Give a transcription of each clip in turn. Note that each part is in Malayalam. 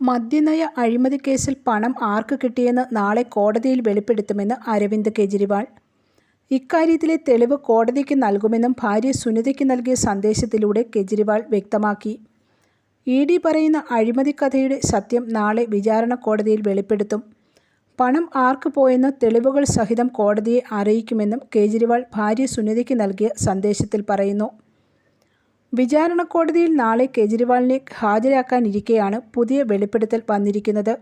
മദ്യനയ അഴിമതി കേസിൽ പണം ആർക്ക് കിട്ടിയെന്ന് നാളെ കോടതിയിൽ വെളിപ്പെടുത്തുമെന്ന് അരവിന്ദ് കെജ്രിവാൾ. ഇക്കാര്യത്തിലെ തെളിവ് കോടതിക്ക് നൽകുമെന്നും ഭാര്യ സുനിതയ്ക്ക് നൽകിയ സന്ദേശത്തിലൂടെ കെജ്രിവാൾ വ്യക്തമാക്കി. ഇ.ഡി. പറയുന്ന അഴിമതിക്കഥയുടെ സത്യം നാളെ വിചാരണ കോടതിയിൽ വെളിപ്പെടുത്തും. പണം ആർക്ക് പോയെന്ന് തെളിവുകൾ സഹിതം കോടതിയെ അറിയിക്കുമെന്നും കെജ്രിവാൾ ഭാര്യ സുനിതയ്ക്ക് നൽകിയ സന്ദേശത്തിൽ പറയുന്നു. വിചാരണ കോടതിയിൽ നാളെ കെജ്രിവാളിനെ ഹാജരാക്കാനിരിക്കെയാണ് പുതിയ വെളിപ്പെടുത്തൽ വന്നിരിക്കുന്നത്.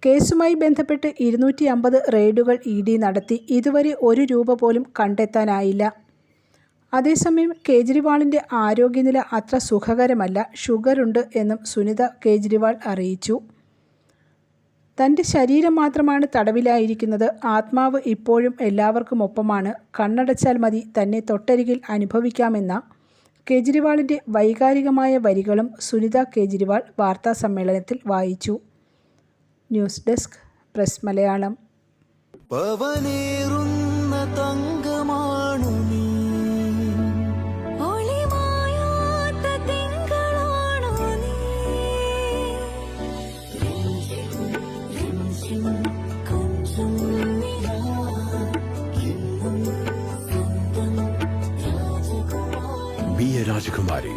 കേസുമായി ബന്ധപ്പെട്ട് 250 റെയ്ഡുകൾ ഇ.ഡി. നടത്തി. ഇതുവരെ ₹1 പോലും കണ്ടെത്താനായില്ല. അതേസമയം കെജ്രിവാളിൻ്റെ ആരോഗ്യനില അത്ര സുഖകരമല്ല, ഷുഗറുണ്ട് എന്നും സുനിത കെജ്രിവാൾ അറിയിച്ചു. തൻ്റെ ശരീരം മാത്രമാണ് തടവിലായിരിക്കുന്നത്. ആത്മാവ് ഇപ്പോഴും എല്ലാവർക്കുമൊപ്പമാണ്. കണ്ണടച്ചാൽ മതി തന്നെ തൊട്ടരികിൽ അനുഭവിക്കാമെന്ന കെജ്രിവാളിൻ്റെ വൈകാരികമായ വരികളും സുനിത കെജ്രിവാൾ വാർത്താസമ്മേളനത്തിൽ വായിച്ചു. News desk press Malayalam. Be a Rajakumari.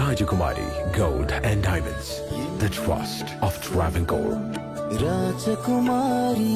Rajakumari Gold and Diamonds. The trust of Travancore. Rajakumari.